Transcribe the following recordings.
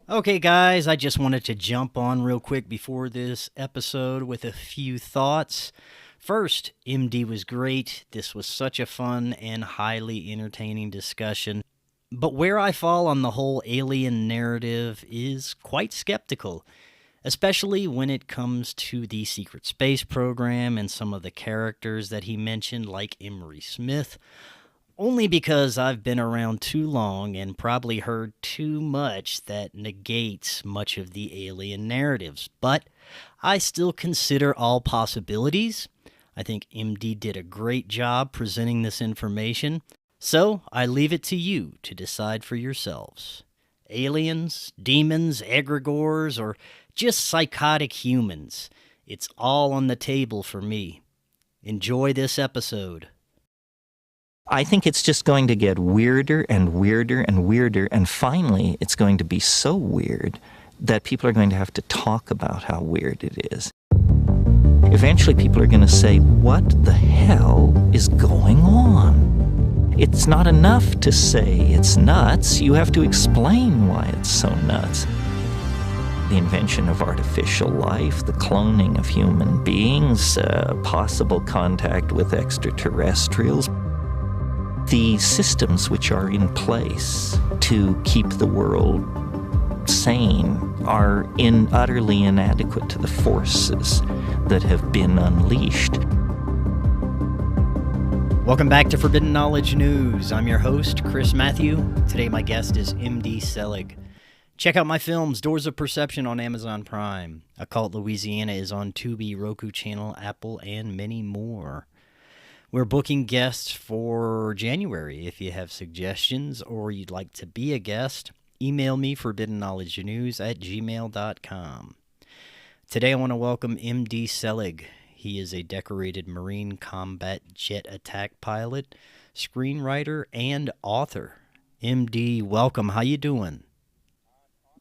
Okay, guys, I just wanted to jump on real quick before this episode with a few thoughts. First, MD was great. This was such a fun and highly entertaining discussion. But where I fall on the whole alien narrative is quite skeptical, especially when it comes to the secret space program and some of the characters that he mentioned, like Emery Smith. Only because I've been around too long and probably heard too much that negates much of the alien narratives. But I still consider all possibilities. I think MD did a great job presenting this information. So I leave it to you to decide for yourselves. Aliens, demons, egregores, or just psychotic humans. It's all on the table for me. Enjoy this episode. I think it's just going to get weirder and weirder and weirder, and finally it's going to be so weird that people are going to have to talk about how weird it is. Eventually people are going to say, what the hell is going on? It's not enough to say it's nuts, you have to explain why it's so nuts. The invention of artificial life, the cloning of human beings, possible contact with extraterrestrials, the systems which are in place to keep the world sane are utterly inadequate to the forces that have been unleashed. Welcome back to Forbidden Knowledge News. I'm your host, Chris Matthew. Today my guest is MD Selig. Check out my films, Doors of Perception on Amazon Prime. Occult Louisiana is on Tubi, Roku channel, Apple, and many more. We're booking guests for January. If you have suggestions or you'd like to be a guest, email me forbiddenknowledgenews@gmail.com. Today I want to welcome MD Selig. He is a decorated Marine combat jet attack pilot, screenwriter, and author. MD, welcome. How you doing?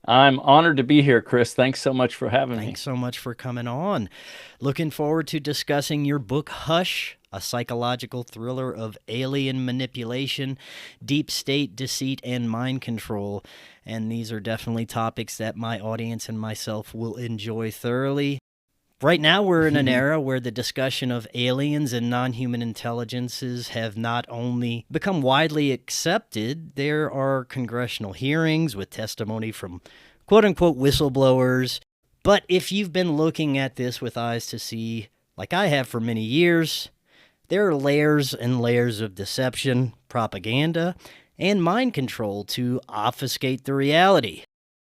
I'm honored to be here, Chris. Thanks so much for having me. Thanks so much for coming on. Looking forward to discussing your book, Hush, a psychological thriller of alien manipulation, deep state deceit, and mind control. And these are definitely topics that my audience and myself will enjoy thoroughly. Right now, we're in an era where the discussion of aliens and non-human intelligences have not only become widely accepted, there are congressional hearings with testimony from quote-unquote whistleblowers. But if you've been looking at this with eyes to see, like I have for many years, there are layers and layers of deception, propaganda, and mind control to obfuscate the reality.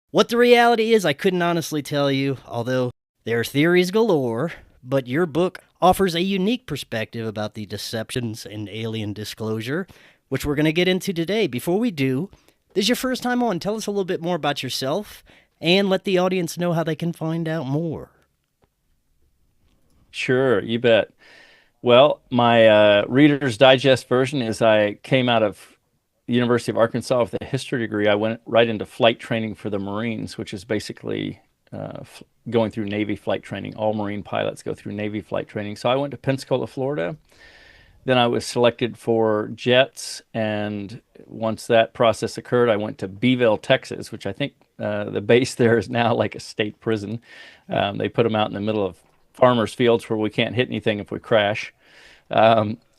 What the reality is, I couldn't honestly tell you, although there are theories galore, but your book offers a unique perspective about the deceptions and alien disclosure, which we're going to get into today. Before we do, this is your first time on. Tell us a little bit more about yourself and let the audience know how they can find out more. Sure, you bet. Well, my Reader's Digest version is I came out of the University of Arkansas with a history degree. I went right into flight training for the Marines, which is basically going through Navy flight training. All Marine pilots go through Navy flight training. So I went to Pensacola, Florida. Then I was selected for jets, and once that process occurred, I went to Beeville, Texas, which I think the base there is now like a state prison. They put them out in the middle of farmers' fields where we can't hit anything if we crash.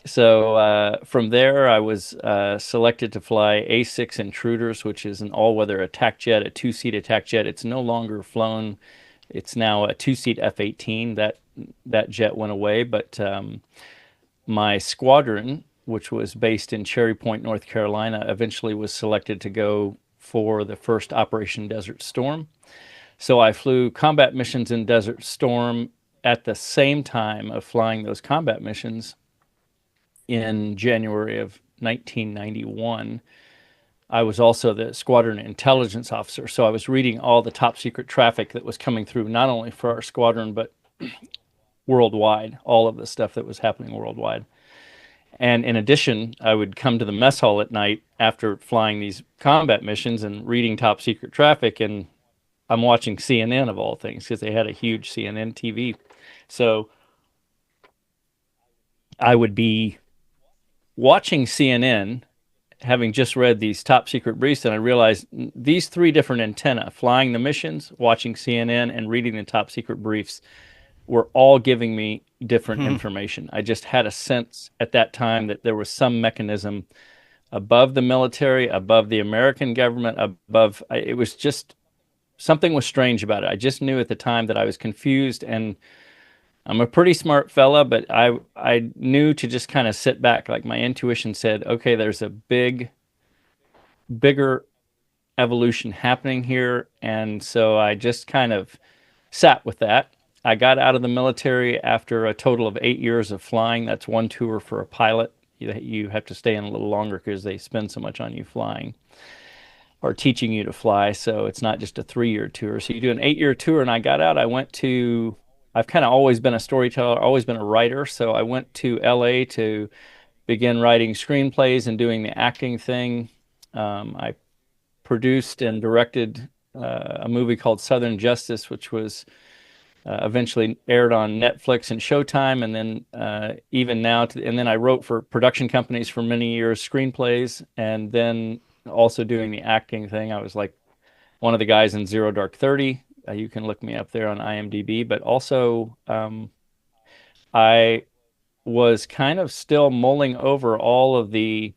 So from there, I was selected to fly A6 Intruders, which is an all-weather attack jet, a two-seat attack jet. It's no longer flown. It's now a two-seat F-18. That jet went away, but my squadron, which was based in Cherry Point, North Carolina, eventually was selected to go for the first Operation Desert Storm. So I flew combat missions in Desert Storm at the same time of flying those combat missions. In January of 1991, I was also the squadron intelligence officer. So I was reading all the top secret traffic that was coming through, not only for our squadron, but worldwide, all of the stuff that was happening worldwide. And in addition, I would come to the mess hall at night after flying these combat missions and reading top secret traffic, and I'm watching CNN of all things because they had a huge CNN TV. So I would be watching CNN having just read these top secret briefs, and I realized these three different antenna, flying the missions, watching CNN, and reading the top secret briefs, were all giving me different information. I just had a sense at that time that there was some mechanism above the military, above the American government, above, it was just, something was strange about it. I just knew at the time that I was confused, and I'm a pretty smart fella, but I knew to just kind of sit back. Like my intuition said, okay, there's a bigger evolution happening here. And so I just kind of sat with that. I got out of the military after a total of 8 years of flying. That's one tour for a pilot. You have to stay in a little longer because they spend so much on you flying or teaching you to fly. So it's not just a 3-year tour. So you do an 8-year tour, and I got out. I've kind of always been a storyteller, always been a writer. So I went to LA to begin writing screenplays and doing the acting thing. I produced and directed a movie called Southern Justice, which was eventually aired on Netflix and Showtime, and then even now, and then I wrote for production companies for many years, screenplays, and then also doing the acting thing. I was like one of the guys in Zero Dark 30. You can look me up there on IMDb, but also I was kind of still mulling over all of the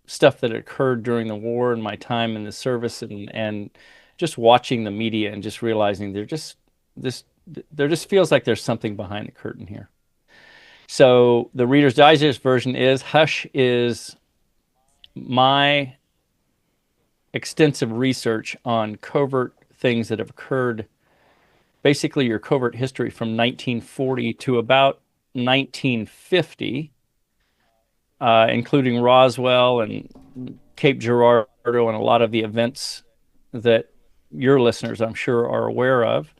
stuff that occurred during the war and my time in the service, and just watching the media and just realizing there just feels like there's something behind the curtain here. So the Reader's Digest version is, Hush is my extensive research on covert things that have occurred, basically your covert history from 1940 to about 1950, including Roswell and Cape Girardeau and a lot of the events that your listeners, I'm sure, are aware of.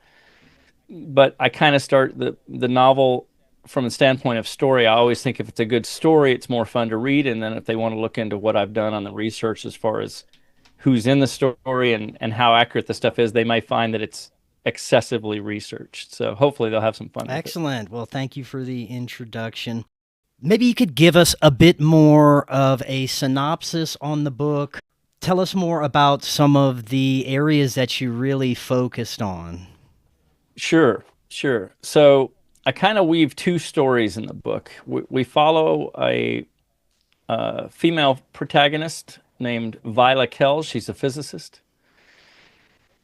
But I kind of start the novel from the standpoint of story. I always think if it's a good story, it's more fun to read. And then if they want to look into what I've done on the research as far as who's in the story and how accurate the stuff is, they might find that it's excessively researched. So hopefully they'll have some fun. Excellent. Well, thank you for the introduction. Maybe you could give us a bit more of a synopsis on the book. Tell us more about some of the areas that you really focused on. Sure. So I kind of weave two stories in the book. We follow a female protagonist named Viola Kells. She's a physicist.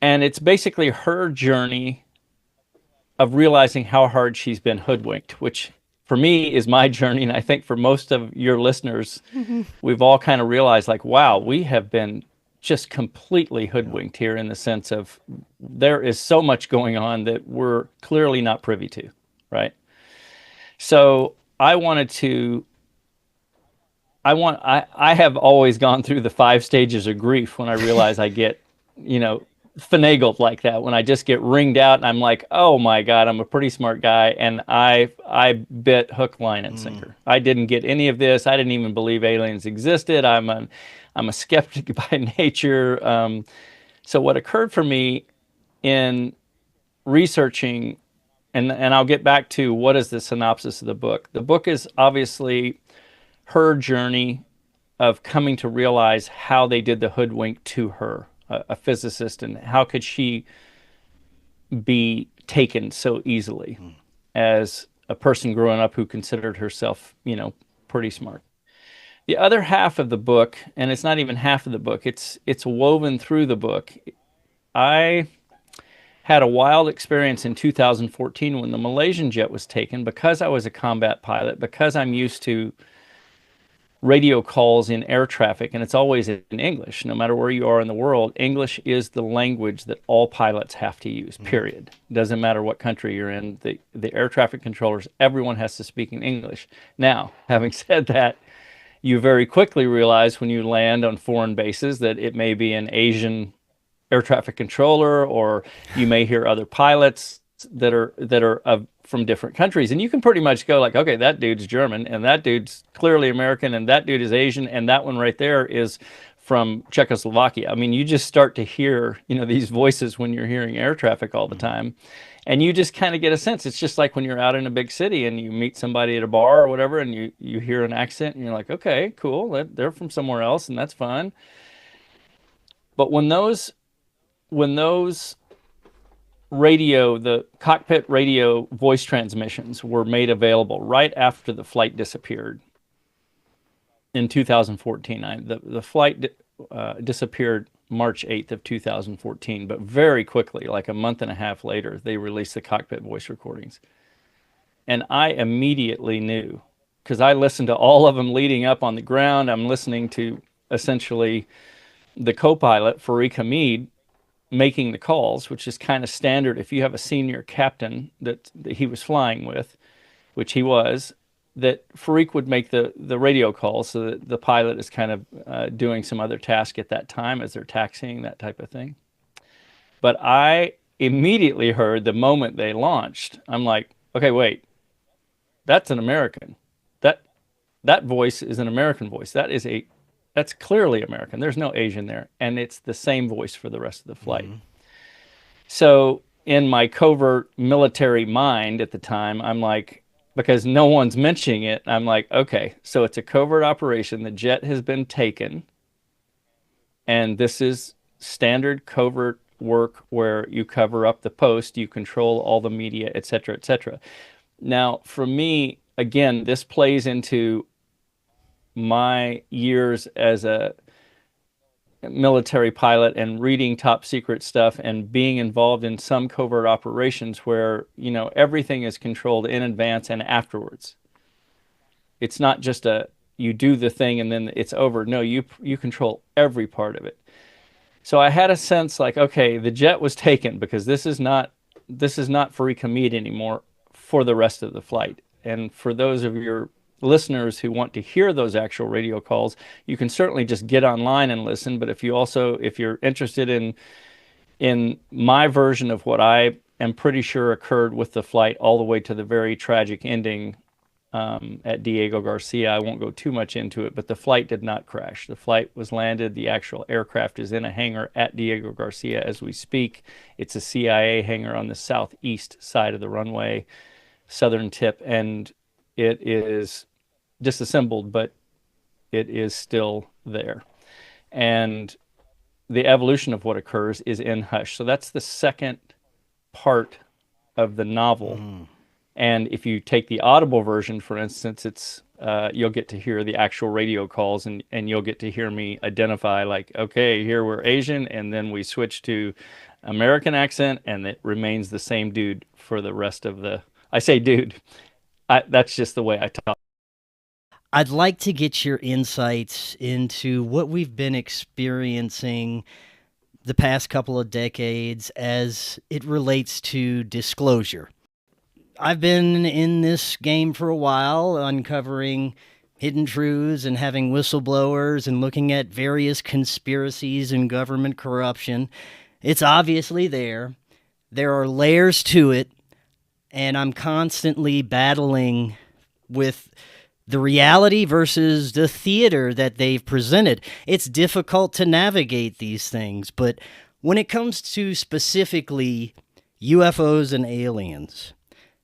And it's basically her journey of realizing how hard she's been hoodwinked, which for me is my journey. And I think for most of your listeners, we've all kind of realized like, wow, we have been just completely hoodwinked here in the sense of there is so much going on that we're clearly not privy to, right? So I have always gone through the 5 stages of grief when I realize I get, finagled like that, when I just get ringed out and I'm like, oh my God, I'm a pretty smart guy. And I bit hook, line, and sinker. I didn't get any of this. I didn't even believe aliens existed. I'm a skeptic by nature. So what occurred for me in researching, and I'll get back to what is the synopsis of the book. The book is obviously her journey of coming to realize how they did the hoodwink to her, a physicist, and how could she be taken so easily as a person growing up who considered herself, pretty smart. The other half of the book, and it's not even half of the book, it's woven through the book. I had a wild experience in 2014 when the Malaysian jet was taken, because I was a combat pilot, because I'm used to radio calls in air traffic, and it's always in English. No matter where you are in the world, English is the language that all pilots have to use, period. Doesn't matter what country you're in. The air traffic controllers, everyone has to speak in English. Now, having said that, you very quickly realize when you land on foreign bases that it may be an Asian air traffic controller, or you may hear other pilots that are from different countries, and you can pretty much go like, okay, that dude's German, and that dude's clearly American, and that dude is Asian, and that one right there is from Czechoslovakia. I mean, you just start to hear, these voices when you're hearing air traffic all the time. And you just kind of get a sense. It's just like when you're out in a big city and you meet somebody at a bar or whatever, and you hear an accent and you're like, okay, cool. They're from somewhere else, and that's fun. But when those the cockpit radio voice transmissions were made available right after the flight disappeared in 2014. The flight disappeared March 8th of 2014, but very quickly, like a month and a half later, they released the cockpit voice recordings. And I immediately knew, because I listened to all of them leading up on the ground. I'm listening to essentially the co-pilot, Farik Hamid, making the calls, which is kind of standard if you have a senior captain that he was flying with, which he was, that Farik would make the radio calls so that the pilot is kind of doing some other task at that time as they're taxiing, that type of thing. But I immediately heard the moment they launched, I'm like, okay, wait, that's an American. That voice is an American voice. That's clearly American. There's no Asian there. And it's the same voice for the rest of the flight. Mm-hmm. So in my covert military mind at the time, I'm like, because no one's mentioning it, I'm like, okay, so it's a covert operation. The jet has been taken. And this is standard covert work where you cover up the post, you control all the media, et cetera, et cetera. Now, for me, again, this plays into my years as a military pilot and reading top secret stuff and being involved in some covert operations where, everything is controlled in advance and afterwards. It's not just you do the thing and then it's over. No, you control every part of it. So I had a sense like, okay, the jet was taken because this is not Farik Hamid anymore for the rest of the flight. And for those of your listeners who want to hear those actual radio calls, you can certainly just get online and listen. But if you're interested in my version of what I am pretty sure occurred with the flight all the way to the very tragic ending at Diego Garcia, I won't go too much into it, but the flight did not crash. The flight was landed. The actual aircraft is in a hangar at Diego Garcia as we speak. It's a CIA hangar on the southeast side of the runway, southern tip, and it is disassembled, but it is still there. And the evolution of what occurs is in hush. So that's the second part of the novel. And if you take the audible version, for instance, it's you'll get to hear the actual radio calls, and you'll get to hear me identify, like, okay, here we're Asian, and then we switch to American accent, and it remains the same dude for the rest of the... I say dude. That's just the way I talk. I'd like to get your insights into what we've been experiencing the past couple of decades as it relates to disclosure. I've been in this game for a while, uncovering hidden truths and having whistleblowers and looking at various conspiracies and government corruption. It's obviously there. There are layers to it, and I'm constantly battling with the reality versus the theater that they've presented. It's difficult to navigate these things, but when it comes to specifically UFOs and aliens,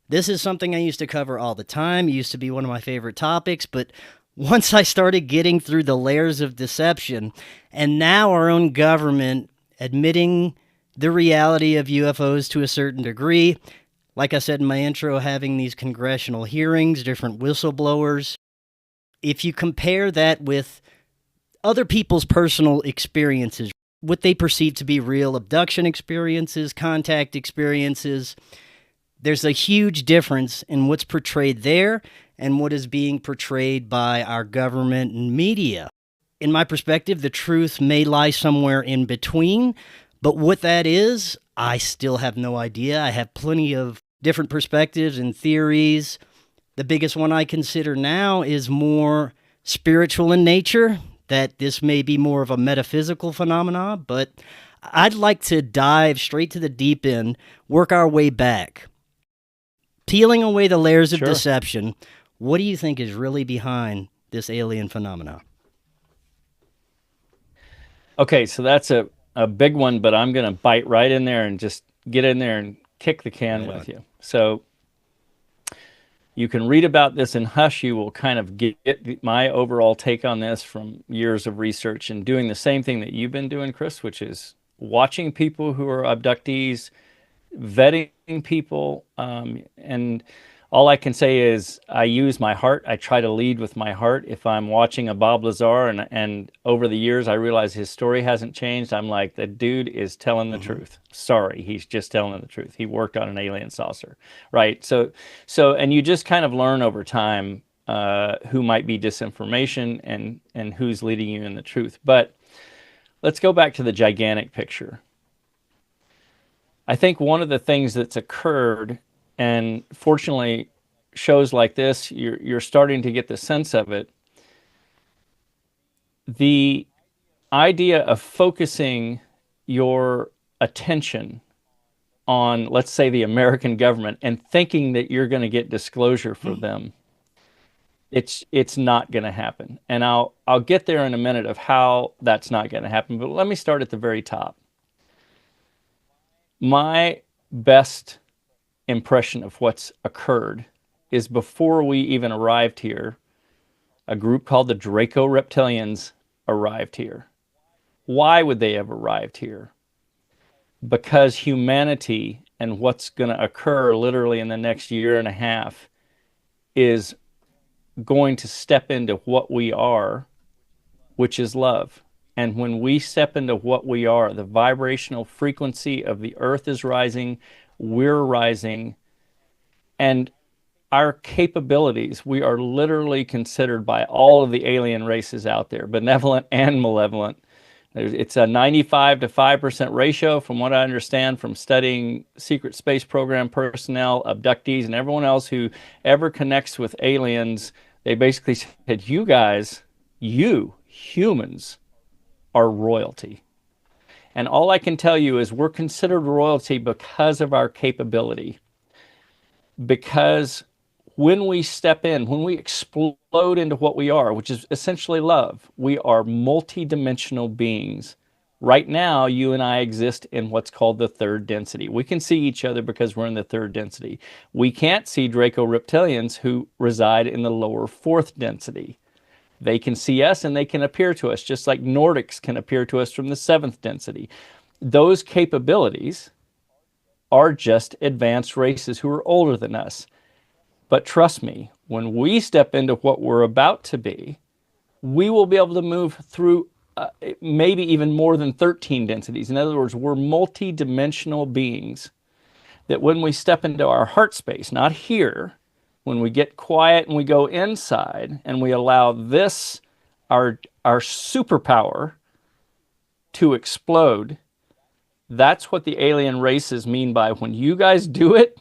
this is something I used to cover all the time. It used to be one of my favorite topics, but once I started getting through the layers of deception, and now our own government admitting the reality of UFOs to a certain degree, like I said in my intro, having these congressional hearings, different whistleblowers. If you compare that with other people's personal experiences, what they perceive to be real abduction experiences, contact experiences, there's a huge difference in what's portrayed there and what is being portrayed by our government and media. In my perspective, the truth may lie somewhere in between, but what that is, I still have no idea. I have plenty of different perspectives and theories. The biggest one I consider now is more spiritual in nature, that this may be more of a metaphysical phenomenon, but I'd like to dive straight to the deep end, work our way back. Peeling away the layers of deception, what do you think is really behind this alien phenomenon? Okay, so that's a big one, but I'm going to bite right in there and just get in there and kick the can Right on. with you. So you can read about this in Hush. You will kind of get my overall take on this from years of research and doing the same thing that you've been doing, Chris, which is watching people who are abductees, vetting people, and all I can say is I use my heart. I try to lead with my heart. If I'm watching a Bob Lazar and over the years I realize his story hasn't changed, I'm like, the dude is telling the truth. Sorry, he's just telling the truth. He worked on an alien saucer, right? So, and you just kind of learn over time who might be disinformation and who's leading you in the truth. But let's go back to the gigantic picture. I think one of the things that's occurred, and fortunately, shows like this, you're starting to get the sense of it. The idea of focusing your attention on, let's say, the American government and thinking that you're going to get disclosure for them, it's not going to happen. And I'll get there in a minute of how that's not going to happen. But let me start at the very top. My best impression of what's occurred is before we even arrived here, a group called the Draco Reptilians arrived here. Why would they have arrived here? Because humanity and what's going to occur literally in the next year and a half is going to step into what we are, which is love. And when we step into what we are, the vibrational frequency of the earth is rising, we're rising, and our capabilities, we are literally considered by all of the alien races out there, benevolent and malevolent. It's a 95 to 5% ratio from what I understand from studying secret space program personnel, abductees, and everyone else who ever connects with aliens. They basically said, you guys, you humans, are royalty. And all I can tell you is we're considered royalty because of our capability. Because when we step in, when we explode into what we are, which is essentially love, we are multidimensional beings. Right now, you and I exist in what's called the third density. We can see each other because we're in the third density. We can't see Draco reptilians who reside in the lower fourth density. They can see us and they can appear to us, just like Nordics can appear to us from the seventh density. Those capabilities are just advanced races who are older than us. But trust me, when we step into what we're about to be, we will be able to move through maybe even more than 13 densities. In other words, we're multi-dimensional beings that when we step into our heart space, not here, when we get quiet and we go inside and we allow this, our superpower, to explode, that's what the alien races mean by when you guys do it,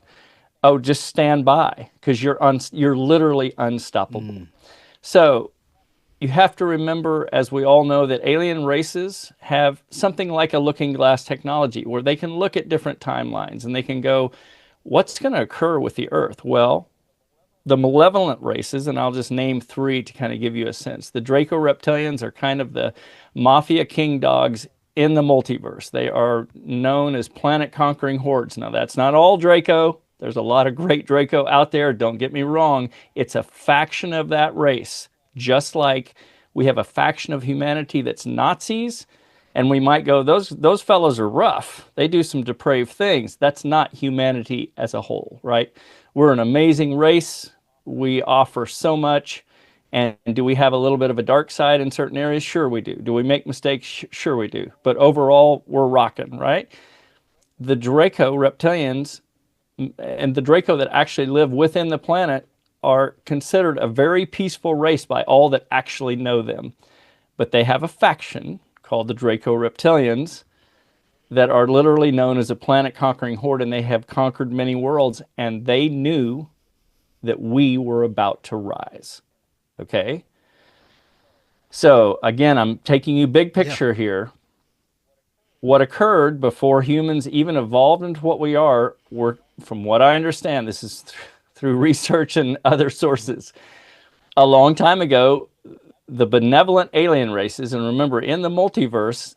oh, just stand by, because you're literally unstoppable. So you have to remember, as we all know, that alien races have something like a looking glass technology where they can look at different timelines and they can go, what's going to occur with the Earth? Well, the malevolent races, and I'll just name three to kind of give you a sense. The Draco reptilians are kind of the mafia king dogs in the multiverse. They are known as planet-conquering hordes. Now, that's not all Draco. There's a lot of great Draco out there. Don't get me wrong. It's a faction of that race. Just like we have a faction of humanity that's Nazis, and we might go, those fellows are rough. They do some depraved things. That's not humanity as a whole, right? We're an amazing race. We offer so much. And do we have a little bit of a dark side in certain areas? Sure we do. Do we make mistakes? Sure we do. But overall, we're rocking, right? The Draco reptilians and the Draco that actually live within the planet are considered a very peaceful race by all that actually know them. But they have a faction called the Draco reptilians that are literally known as a planet-conquering horde, and they have conquered many worlds, and they knew that we were about to rise. Okay? So, again, I'm taking you big picture here. What occurred before humans even evolved into what we are were, from what I understand, this is through research and other sources, a long time ago, the benevolent alien races, and remember, in the multiverse,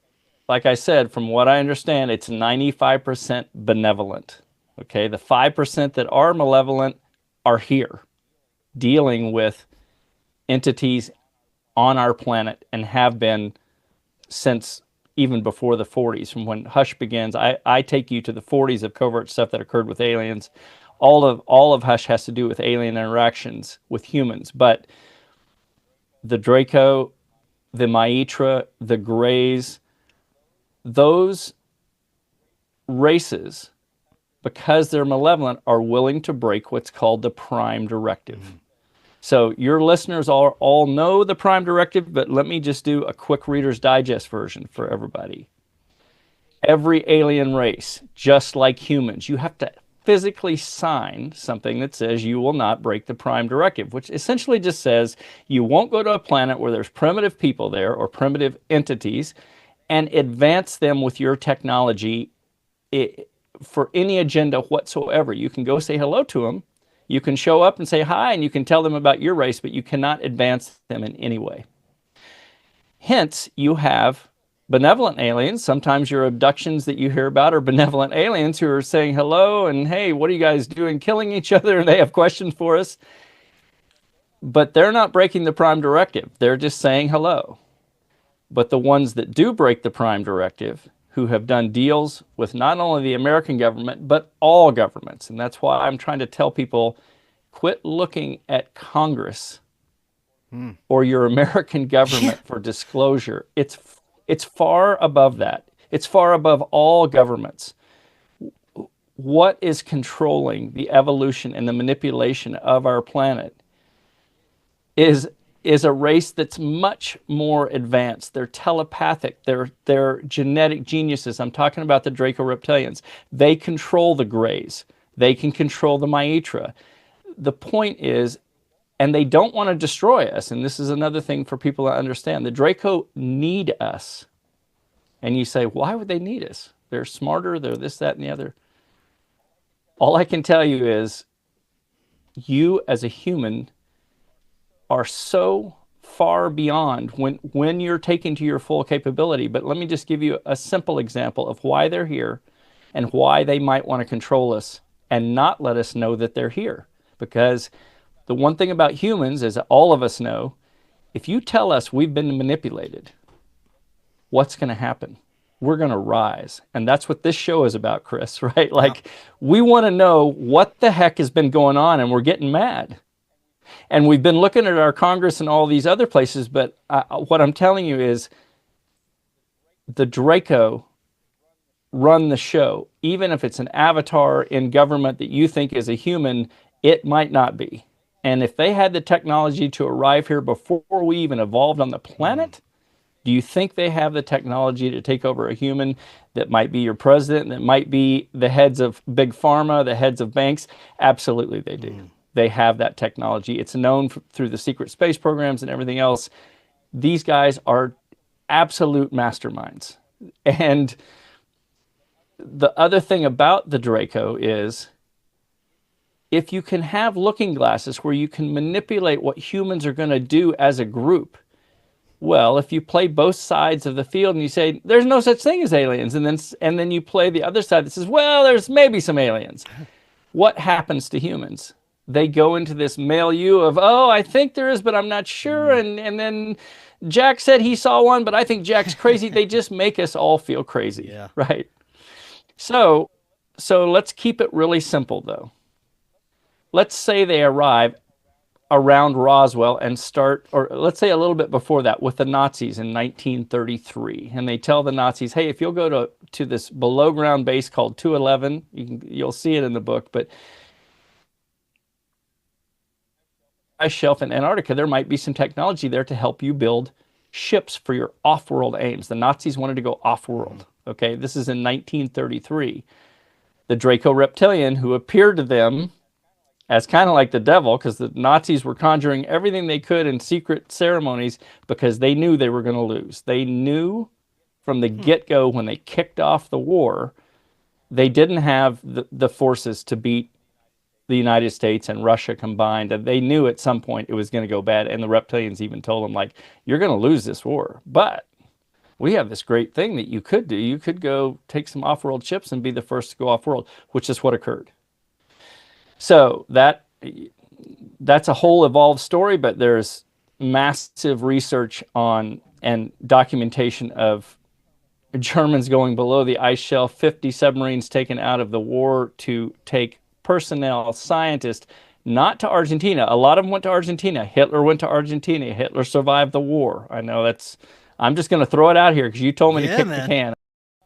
like I said, from what I understand, it's 95% benevolent. Okay, the 5% that are malevolent are here dealing with entities on our planet and have been since even before the 40s. From when Hush begins, I take you to the 40s of covert stuff that occurred with aliens. All of Hush has to do with alien interactions with humans, but the Draco, the Maitra, the Greys, those races, because they're malevolent, are willing to break what's called the Prime Directive. So your listeners all know the Prime Directive, but let me just do a quick Reader's Digest version for everybody. Every alien race, just like humans, you have to physically sign something that says you will not break the Prime Directive, which essentially just says you won't go to a planet where there's primitive people there or primitive entities and advance them with your technology for any agenda whatsoever. You can go say hello to them. You can show up and say hi, and you can tell them about your race, but you cannot advance them in any way. Hence, you have benevolent aliens. Sometimes your abductions that you hear about are benevolent aliens who are saying hello and, hey, what are you guys doing, killing each other? And they have questions for us. But they're not breaking the Prime Directive. They're just saying hello. But the ones that do break the Prime Directive, who have done deals with not only the American government, but all governments. And that's why I'm trying to tell people, quit looking at Congress or your American government for disclosure. It's far above that. It's far above all governments. What is controlling the evolution and the manipulation of our planet is a race that's much more advanced. They're telepathic. They're genetic geniuses. I'm talking about the Draco reptilians. They control the Greys. They can control the Maitra. The point is, and they don't want to destroy us, and this is another thing for people to understand, the Draco need us. And you say, why would they need us? They're smarter, they're this, that, and the other. All I can tell you is, you as a human are so far beyond when you're taken to your full capability. But let me just give you a simple example of why they're here and why they might want to control us and not let us know that they're here. Because the one thing about humans is, all of us know, if you tell us we've been manipulated, what's going to happen? We're going to rise. And that's what this show is about, Chris, right? Like, we want to know what the heck has been going on, and we're getting mad. And we've been looking at our Congress and all these other places, but what I'm telling you is the Draco run the show. Even if it's an avatar in government that you think is a human, it might not be. And if they had the technology to arrive here before we even evolved on the planet, do you think they have the technology to take over a human that might be your president, that might be the heads of big pharma, the heads of banks? Absolutely they do. They have that technology. It's known through the secret space programs and everything else. These guys are absolute masterminds. And the other thing about the Draco is, if you can have looking glasses where you can manipulate what humans are going to do as a group, well, if you play both sides of the field and you say, there's no such thing as aliens, and then you play the other side that says, well, there's maybe some aliens, what happens to humans? They go into this milieu of, oh, I think there is, but I'm not sure. And then Jack said he saw one, but I think Jack's crazy. They just make us all feel crazy, right? So let's keep it really simple, though. Let's say they arrive around Roswell and start, or let's say a little bit before that, with the Nazis in 1933. And they tell the Nazis, hey, if you'll go to this below ground base called 211, you'll see it in the book, but ice shelf in Antarctica, there might be some technology there to help you build ships for your off-world aims. The Nazis wanted to go off-world. Okay, this is in 1933. The Draco Reptilian, who appeared to them as kind of like the devil, because the Nazis were conjuring everything they could in secret ceremonies because they knew they were going to lose. They knew from the get-go, when they kicked off the war, they didn't have the forces to beat the United States and Russia combined, and they knew at some point it was going to go bad. And the Reptilians even told them, like, you're going to lose this war, but we have this great thing that you could do. You could go take some off-world ships and be the first to go off-world, which is what occurred. So that's a whole evolved story, but there's massive research on and documentation of Germans going below the ice shelf, 50 submarines taken out of the war to take personnel, scientists, not to Argentina. A lot of them went to Argentina. Hitler went to Argentina. Hitler survived the war. I know I'm just going to throw it out here because you told me to kick the can.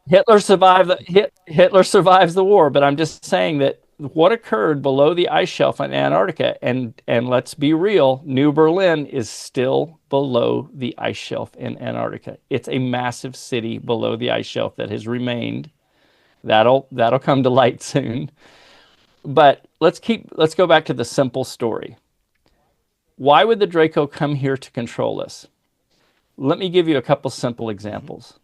Hitler survives the war, but I'm just saying that what occurred below the ice shelf in Antarctica, and let's be real, New Berlin is still below the ice shelf in Antarctica. It's a massive city below the ice shelf that has remained. That'll come to light soon. But let's go back to the simple story. Why would the Draco come here to control us? Let me give you a couple simple examples.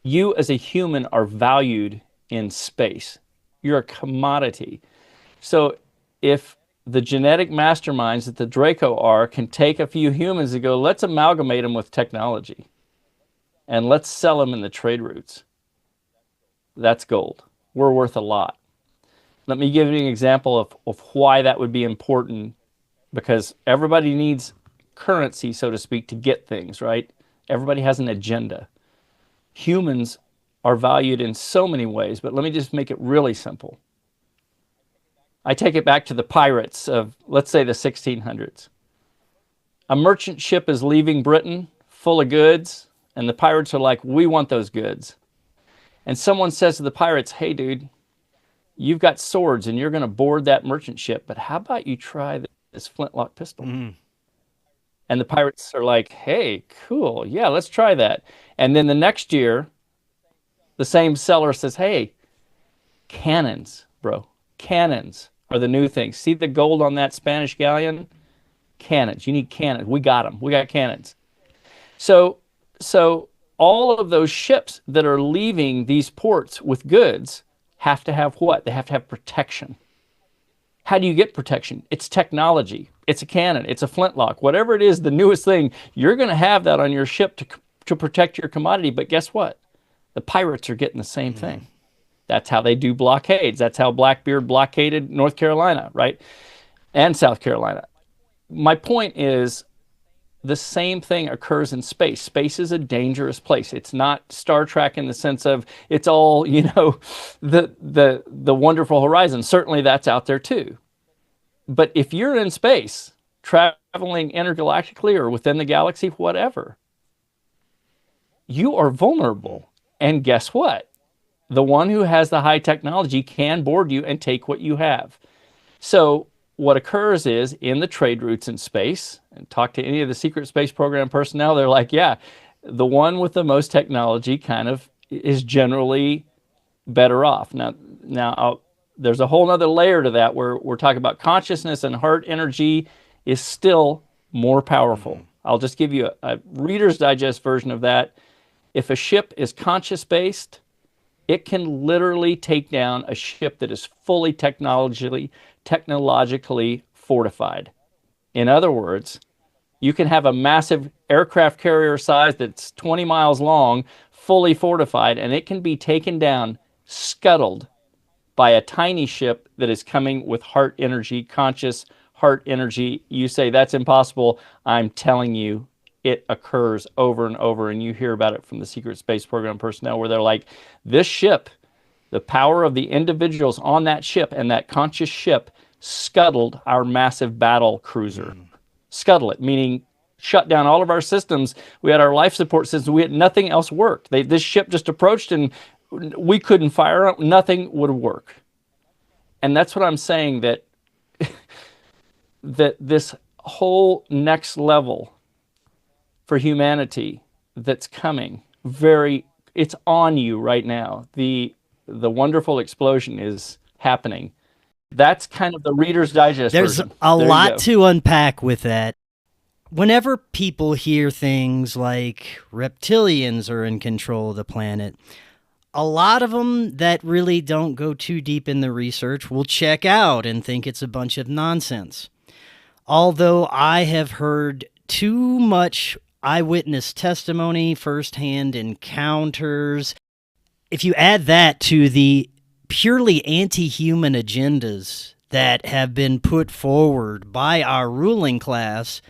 You as a human are valued in space. You're a commodity. So if the genetic masterminds that the Draco are can take a few humans and go, let's amalgamate them with technology and let's sell them in the trade routes, that's gold. We're worth a lot. Let me give you an example of why that would be important, because everybody needs currency, so to speak, to get things, right? Everybody has an agenda. Humans are valued in so many ways, but let me just make it really simple. I take it back to the pirates of, let's say, the 1600s. A merchant ship is leaving Britain full of goods, and the pirates are like, we want those goods. And someone says to the pirates, hey, dude, you've got swords and you're going to board that merchant ship, but how about you try this flintlock pistol? And the pirates are like, hey, cool, yeah, let's try that. And then the next year, the same seller says, hey, cannons, bro. Cannons are the new thing. See the gold on that Spanish galleon? Cannons. You need cannons. We got them. We got cannons. So all of those ships that are leaving these ports with goods have to have what? They have to have protection. How do you get protection? It's technology. It's a cannon. It's a flintlock. Whatever it is, the newest thing, you're going to have that on your ship to protect your commodity. But guess what? The pirates are getting the same thing. That's how they do blockades. That's how Blackbeard blockaded North Carolina, right? And South Carolina. My point is, the same thing occurs in space. Space is a dangerous place. It's not Star Trek in the sense of it's all, the wonderful horizon. Certainly that's out there too. But if you're in space, traveling intergalactically or within the galaxy, whatever, you are vulnerable. And guess what? The one who has the high technology can board you and take what you have. So what occurs is, in the trade routes in space, and talk to any of the secret space program personnel, they're like, yeah, the one with the most technology kind of is generally better off. Now there's a whole other layer to that where we're talking about consciousness, and heart energy is still more powerful. I'll just give you a Reader's Digest version of that. If a ship is conscious-based, it can literally take down a ship that is fully technologically fortified. In other words, you can have a massive aircraft carrier size that's 20 miles long, fully fortified, and it can be taken down, scuttled by a tiny ship that is coming with heart energy, conscious heart energy. You say that's impossible. I'm telling you, it occurs over and over, and you hear about it from the secret space program personnel where they're like, this ship, the power of the individuals on that ship and that conscious ship scuttled our massive battle cruiser. Scuttle it, meaning shut down all of our systems. We had our life support systems. We had nothing else worked. This ship just approached and we couldn't fire up. Nothing would work. And that's what I'm saying, that that this whole next level for humanity that's coming, it's on you right now. The wonderful explosion is happening. That's kind of the Reader's Digest version. There's a lot to unpack with that. Whenever people hear things like reptilians are in control of the planet, a lot of them that really don't go too deep in the research will check out and think it's a bunch of nonsense. Although I have heard too much eyewitness testimony, firsthand encounters. If you add that to the purely anti-human agendas that have been put forward by our ruling class,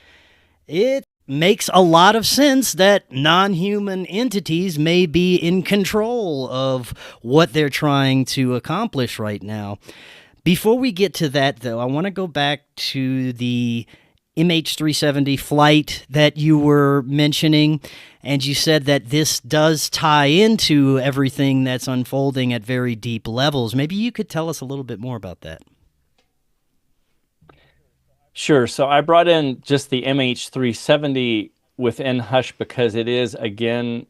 it makes a lot of sense that non-human entities may be in control of what they're trying to accomplish right now. Before we get to that, though, I want to go back to the MH370 flight that you were mentioning, and you said that this does tie into everything that's unfolding at very deep levels. Maybe you could tell us a little bit more about that. Sure. So I brought in just the MH370 within Hush because it is, again,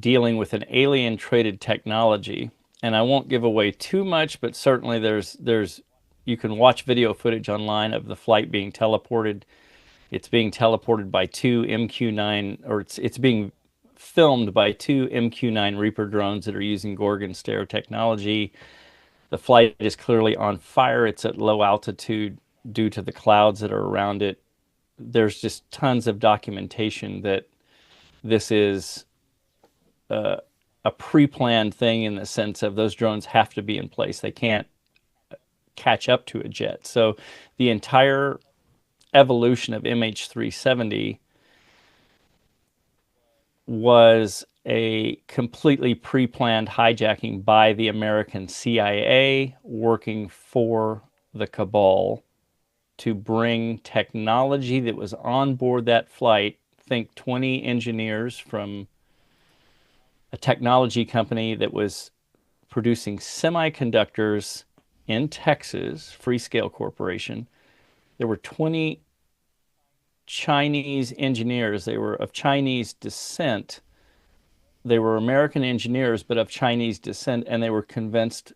dealing with an alien-traded technology. And I won't give away too much, but certainly you can watch video footage online of the flight being teleported. It's being teleported by two MQ-9, or it's being filmed by two MQ-9 Reaper drones that are using Gorgon stereo technology. The flight is clearly on fire. It's at low altitude due to the clouds that are around it. There's just tons of documentation that this is a pre-planned thing, in the sense of those drones have to be in place. They can't catch up to a jet. So the entire evolution of MH370 was a completely pre-planned hijacking by the American CIA working for the cabal to bring technology that was on board that flight. Think 20 engineers from a technology company that was producing semiconductors in Texas, Freescale Corporation. There were 20 Chinese engineers. They were of Chinese descent. They were American engineers, but of Chinese descent, and they were convinced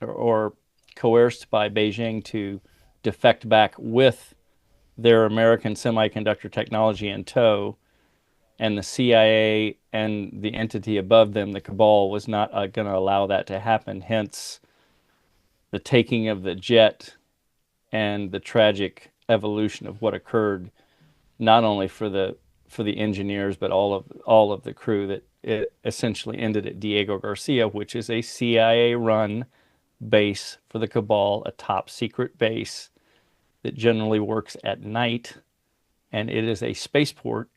or coerced by Beijing to defect back with their American semiconductor technology in tow. And the CIA and the entity above them, the cabal, was not going to allow that to happen. Hence, the taking of the jet and the tragic evolution of what occurred, not only for the engineers, but all of the crew. That it essentially ended at Diego Garcia, which is a CIA-run base for the cabal, a top secret base that generally works at night, and it is a spaceport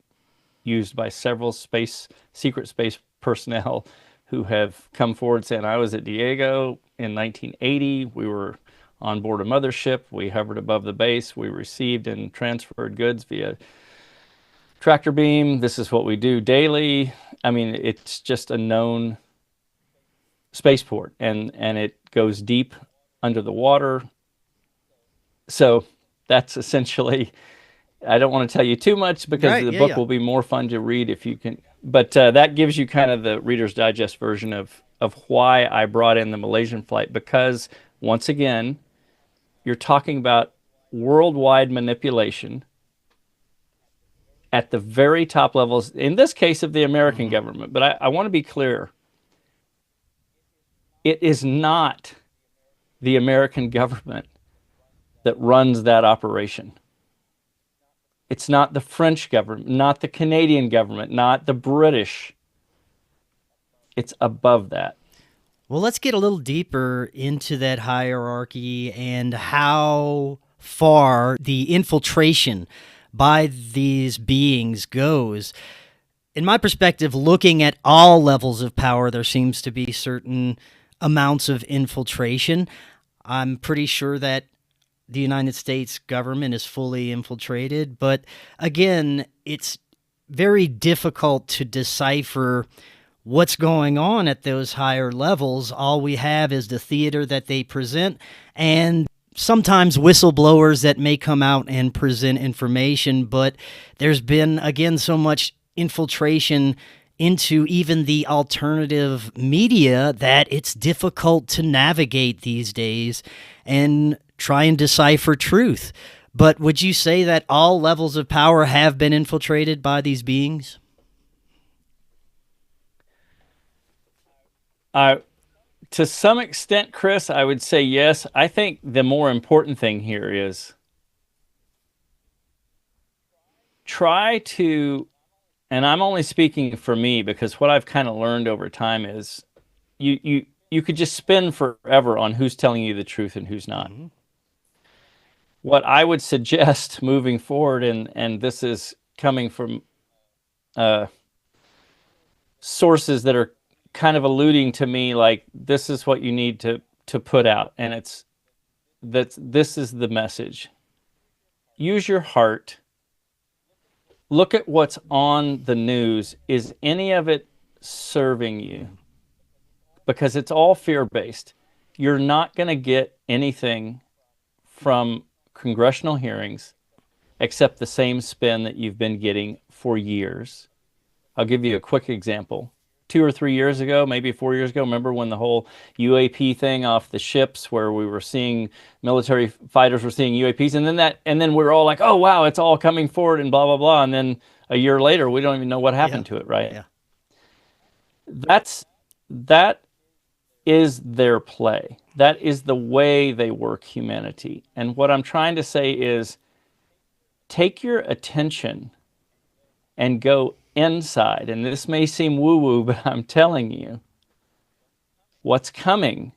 used by several secret space personnel who have come forward saying, I was at Diego in 1980. We were on board a mothership. We hovered above the base. We received and transferred goods via tractor beam. This is what we do daily. I mean, it's just a known spaceport, and it goes deep under the water. So that's essentially, I don't want to tell you too much because the book will be more fun to read if you can. But that gives you kind of the Reader's Digest version of why I brought in the Malaysian flight. Because, once again, you're talking about worldwide manipulation at the very top levels, in this case of the American government. But I want to be clear. It is not the American government that runs that operation. It's not the French government, not the Canadian government, not the British. It's above that. Well, let's get a little deeper into that hierarchy and how far the infiltration by these beings goes. In my perspective, looking at all levels of power, there seems to be certain amounts of infiltration. I'm pretty sure that the United States government is fully infiltrated, but again, it's very difficult to decipher what's going on at those higher levels. All we have is the theater that they present, and sometimes whistleblowers that may come out and present information, but there's been, again, so much infiltration into even the alternative media that it's difficult to navigate these days and try and decipher truth. But would you say that all levels of power have been infiltrated by these beings? To some extent, Chris, I would say yes. I think the more important thing here is try to and I'm only speaking for me, because what I've kind of learned over time is you could just spin forever on who's telling you the truth and who's not. Mm-hmm. What I would suggest moving forward, and this is coming from uh, sources that are kind of alluding to me, like, this is what you need to put out, and it's that this is the message. Use your heart. Look at what's on the news. Is any of it serving you? Because it's all fear-based. You're not going to get anything from congressional hearings except the same spin that you've been getting for years. I'll give you a quick example. 2 or 3 years ago, maybe 4 years ago, remember when the whole UAP thing off the ships, where we were seeing military fighters were seeing UAPs, and then we were all like, oh wow, it's all coming forward and blah blah blah, and then a year later we don't even know what happened to it, right? Yeah. That is their play. That is the way they work humanity. And what I'm trying to say is, take your attention and go inside. And this may seem woo-woo, but I'm telling you, what's coming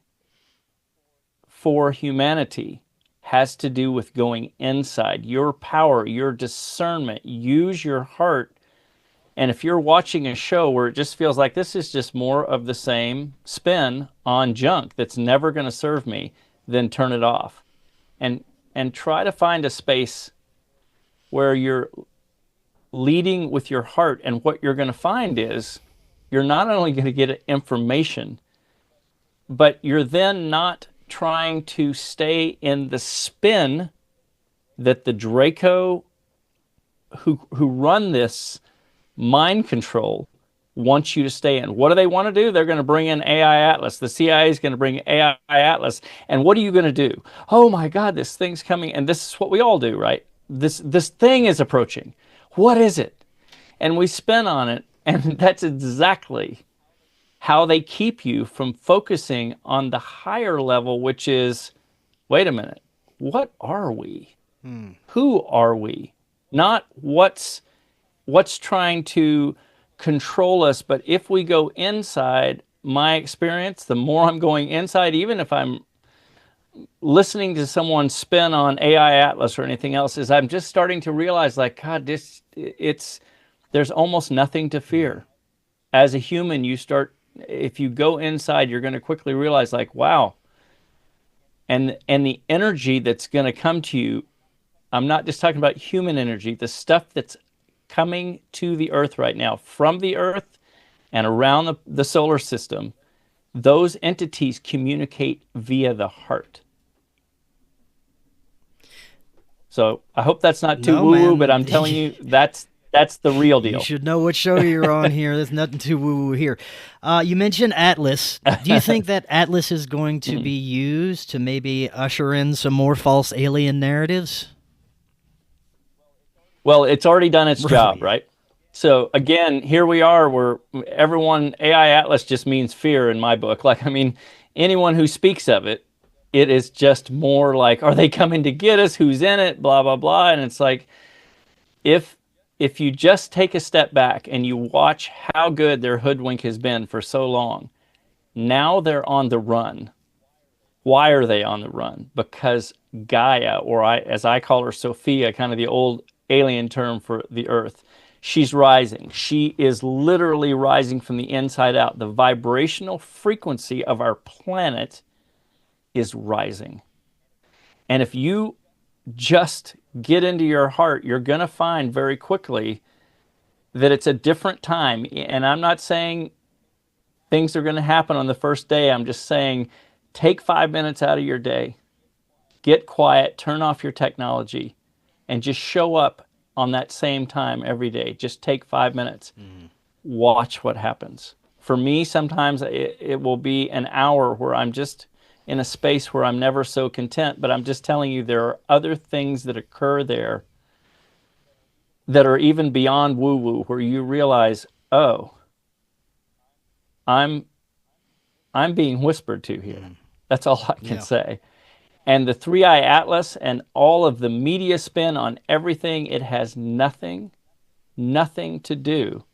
for humanity has to do with going inside. Your power, your discernment, use your heart. And if you're watching a show where it just feels like this is just more of the same spin on junk that's never going to serve me, then turn it off. And try to find a space where you're leading with your heart. And what you're going to find is, you're not only going to get information, but you're then not trying to stay in the spin that the Draco who run this mind control wants you to stay in. What do they want to do? They're going to bring in AI Atlas. The CIA is going to bring AI Atlas. And what are you going to do? Oh my God, this thing's coming. And this is what we all do, right? This thing is approaching. What is it? And we spin on it. And that's exactly how they keep you from focusing on the higher level, which is, wait a minute, what are we? Who are we? Not what's trying to control us, but if we go inside, my experience, the more I'm going inside, even if I'm listening to someone spin on AI Atlas or anything else, is I'm just starting to realize, like, God, there's almost nothing to fear. As a human, if you go inside, you're going to quickly realize, like, wow. And the energy that's going to come to you, I'm not just talking about human energy, the stuff that's coming to the earth right now from the earth and around the solar system, those entities communicate via the heart. So I hope that's not too woo-woo, but I'm telling you, that's the real deal. You should know what show you're on here. There's nothing too woo-woo here. You mentioned Atlas. Do you think that Atlas is going to be used to maybe usher in some more false alien narratives? Well, it's already done its job, right? So again, here we are where AI Atlas just means fear in my book. Like, I mean, anyone who speaks of it, it is just more like, are they coming to get us? Who's in it? Blah, blah, blah. And it's like, if you just take a step back and you watch how good their hoodwink has been for so long, now they're on the run. Why are they on the run? Because Gaia, or as I call her, Sophia, kind of the old alien term for the earth, she's rising. She is literally rising from the inside out. The vibrational frequency of our planet is rising. And if you just get into your heart, you're going to find very quickly that it's a different time. And I'm not saying things are going to happen on the first day. I'm just saying, take 5 minutes out of your day, get quiet, turn off your technology, and just show up on that same time every day. Just take 5 minutes. Watch what happens. For me, sometimes it will be an hour where I'm just in a space where I'm never so content, but I'm just telling you, there are other things that occur there that are even beyond woo-woo, where you realize, oh, I'm being whispered to here. That's all I can say. And the 3i Atlas and all of the media spin on everything, it has nothing nothing to do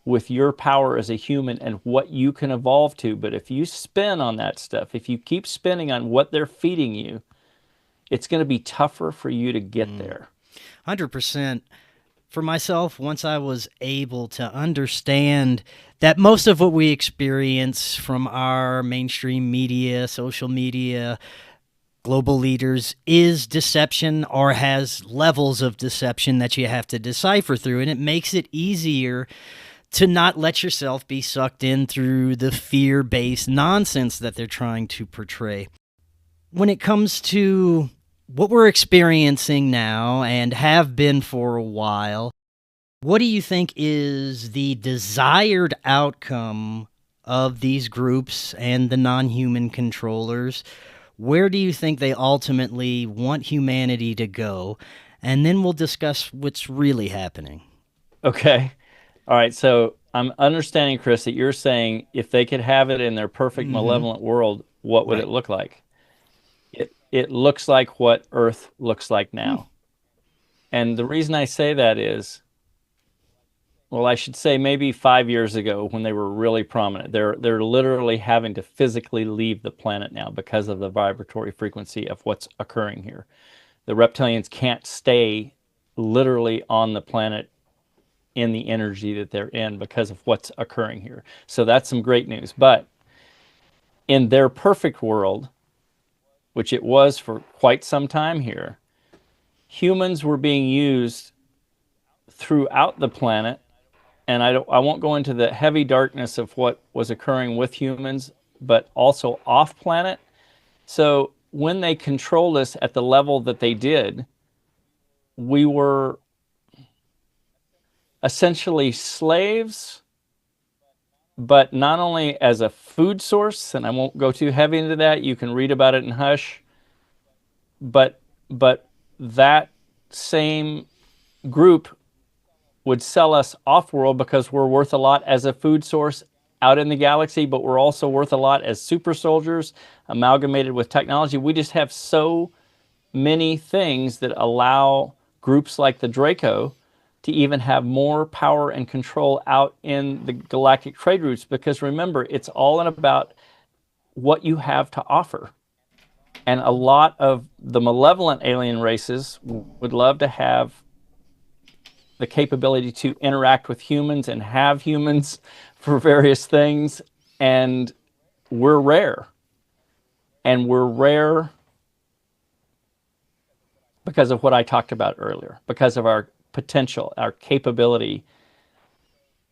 with your power as a human and what you can evolve to. But if you spin on that stuff, if you keep spinning on what they're feeding you, it's going to be tougher for you to get there. 100%. For myself, once I was able to understand that most of what we experience from our mainstream media, social media, global leaders is deception or has levels of deception that you have to decipher through, and it makes it easier to not let yourself be sucked in through the fear-based nonsense that they're trying to portray. When it comes to what we're experiencing now and have been for a while, what do you think is the desired outcome of these groups and the non-human controllers? Where do you think they ultimately want humanity to go? And then we'll discuss what's really happening. Okay. All right. So I'm understanding, Chris, that you're saying if they could have it in their perfect malevolent world, what would it look like? It looks like what Earth looks like now. And the reason I say that is, well, I should say maybe 5 years ago when they were really prominent. They're literally having to physically leave the planet now because of the vibratory frequency of what's occurring here. The reptilians can't stay literally on the planet in the energy that they're in because of what's occurring here. So that's some great news. But in their perfect world, which it was for quite some time here, humans were being used throughout the planet. And I won't go into the heavy darkness of what was occurring with humans, but also off planet. So when they controlled us at the level that they did, we were essentially slaves, but not only as a food source, and I won't go too heavy into that, you can read about it in Hush, but that same group would sell us off-world because we're worth a lot as a food source out in the galaxy, but we're also worth a lot as super soldiers amalgamated with technology. We just have so many things that allow groups like the Draco to even have more power and control out in the galactic trade routes, because remember, it's all about what you have to offer. And a lot of the malevolent alien races would love to have the capability to interact with humans and have humans for various things. And we're rare. And we're rare because of what I talked about earlier, because of our potential, our capability.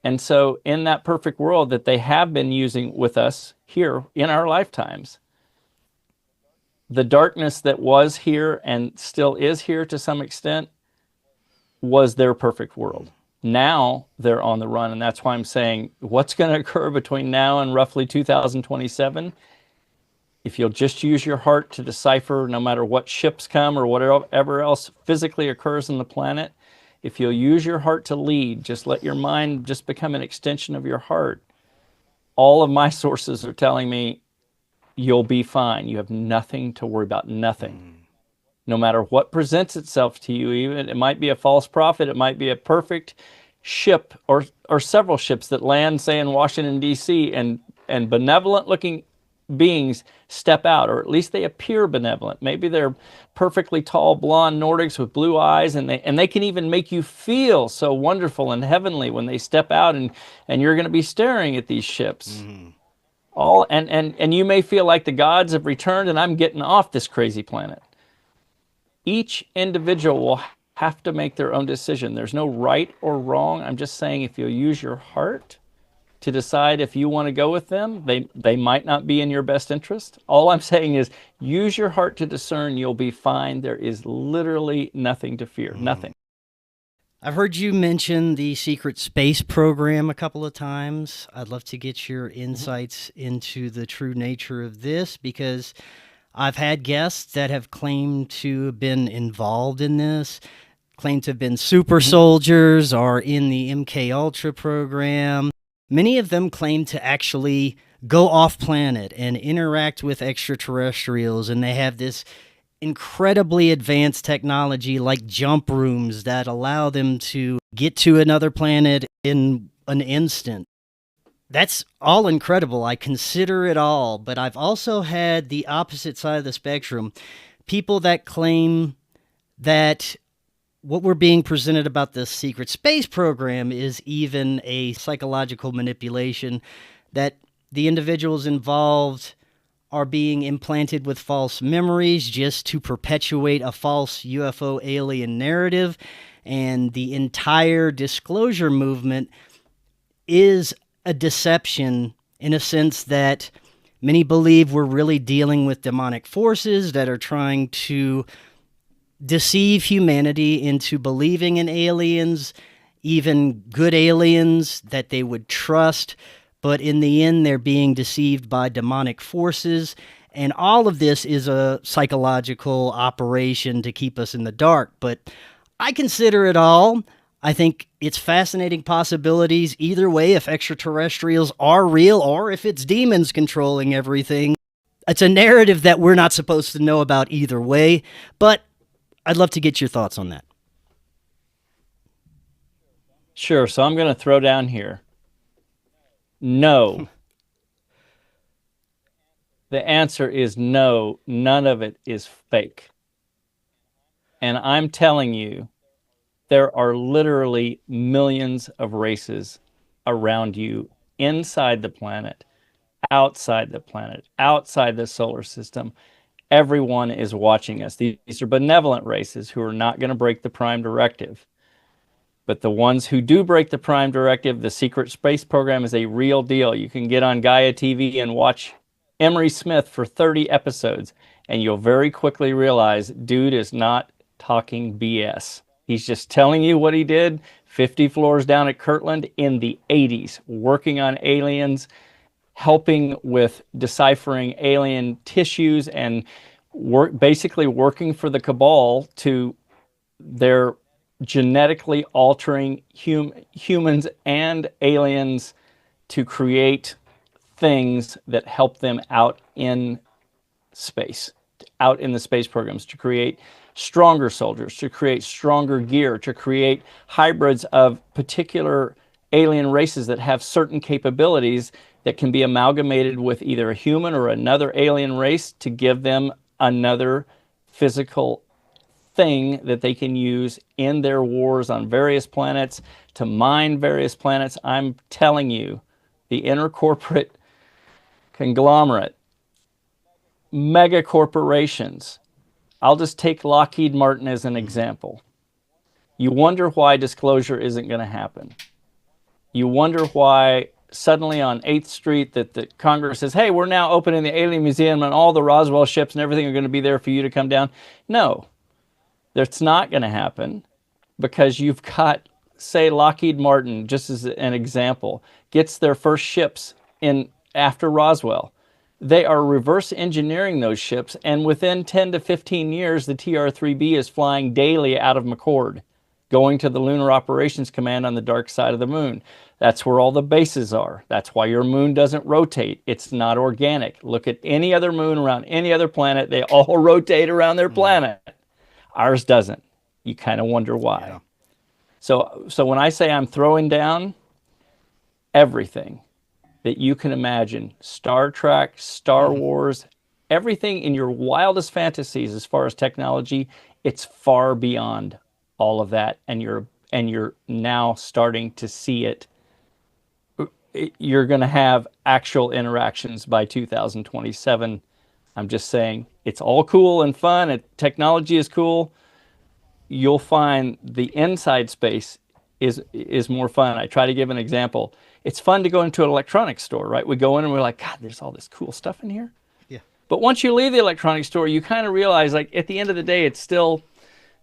And so in that perfect world that they have been using with us here in our lifetimes, the darkness that was here and still is here to some extent was their perfect world. Now they're on the run, and that's why I'm saying what's going to occur between now and roughly 2027, if you'll just use your heart to decipher no matter what ships come or whatever else physically occurs on the planet, if you'll use your heart to lead, just let your mind just become an extension of your heart, all of my sources are telling me you'll be fine. You have nothing to worry about, nothing. No matter what presents itself to you, even it might be a false prophet, it might be a perfect ship or several ships that land, say, in Washington, D.C., and benevolent-looking beings step out, or at least they appear benevolent. Maybe they're perfectly tall, blonde Nordics with blue eyes, and they can even make you feel so wonderful and heavenly when they step out, and you're going to be staring at these ships. And you may feel like the gods have returned and I'm getting off this crazy planet. Each individual will have to make their own decision. There's no right or wrong. I'm just saying if you'll use your heart to decide if you want to go with them, they might not be in your best interest. All I'm saying is use your heart to discern. You'll be fine. There is literally nothing to fear, nothing. I've heard you mention the secret space program a couple of times. I'd love to get your insights into the true nature of this, because I've had guests that have claimed to have been involved in this, claimed to have been super soldiers or in the MK Ultra program. Many of them claim to actually go off planet and interact with extraterrestrials, and they have this incredibly advanced technology like jump rooms that allow them to get to another planet in an instant. That's all incredible. I consider it all, but I've also had the opposite side of the spectrum. People that claim that what we're being presented about this secret space program is even a psychological manipulation, that the individuals involved are being implanted with false memories just to perpetuate a false UFO alien narrative, and the entire disclosure movement is a deception in a sense that many believe we're really dealing with demonic forces that are trying to deceive humanity into believing in aliens, even good aliens that they would trust, but in the end they're being deceived by demonic forces. And all of this is a psychological operation to keep us in the dark. But I consider it all. I think it's fascinating possibilities either way, if extraterrestrials are real or if it's demons controlling everything. It's a narrative that we're not supposed to know about either way, but I'd love to get your thoughts on that. Sure. So I'm going to throw down here. No. The answer is no. None of it is fake. And I'm telling you, there are literally millions of races around you, inside the planet, outside the solar system. Everyone is watching us. These are benevolent races who are not going to break the Prime Directive. But the ones who do break the Prime Directive, the secret space program is a real deal. You can get on Gaia TV and watch Emery Smith for 30 episodes, and you'll very quickly realize dude is not talking BS. He's just telling you what he did 50 floors down at Kirtland in the 80s, working on aliens, helping with deciphering alien tissues, and basically working for the cabal to their genetically altering humans and aliens to create things that help them out in space, out in the space programs, to create stronger soldiers, to create stronger gear, to create hybrids of particular alien races that have certain capabilities that can be amalgamated with either a human or another alien race to give them another physical thing that they can use in their wars on various planets, to mine various planets. I'm telling you, the inner corporate conglomerate, mega corporations. I'll just take Lockheed Martin as an example. You wonder why disclosure isn't going to happen. You wonder why suddenly on 8th Street that the Congress says, hey, we're now opening the Alien Museum and all the Roswell ships and everything are going to be there for you to come down. No, that's not going to happen, because you've got, say, Lockheed Martin, just as an example, gets their first ships in after Roswell. They are reverse engineering those ships, and within 10 to 15 years, the TR-3B is flying daily out of McCord, going to the Lunar Operations Command on the dark side of the moon. That's where all the bases are. That's why your moon doesn't rotate. It's not organic. Look at any other moon around any other planet. They all rotate around their planet. Ours doesn't. You kind of wonder why. Yeah. So when I say I'm throwing down everything that you can imagine, Star Trek, Star Wars, everything in your wildest fantasies as far as technology, it's far beyond all of that, and you're now starting to see it. You're going to have actual interactions by 2027. I'm just saying, it's all cool and fun, and technology is cool. You'll find the inside space is more fun. I try to give an example. It's fun to go into an electronics store, right? We go in and we're like, God, there's all this cool stuff in here. Yeah. But once you leave the electronics store, you kind of realize, like, at the end of the day, it's still,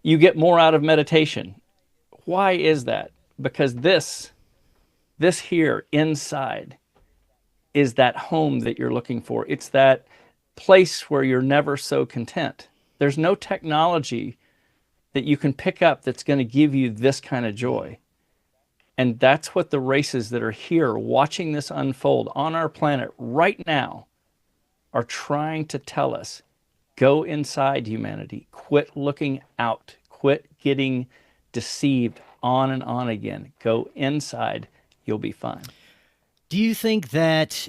you get more out of meditation. Why is that? Because this here inside is that home that you're looking for. It's that place where you're never so content. There's no technology that you can pick up that's going to give you this kind of joy. And that's what the races that are here watching this unfold on our planet right now are trying to tell us. Go inside, humanity. Quit looking out. Quit getting deceived on and on again. Go inside. You'll be fine. Do you think that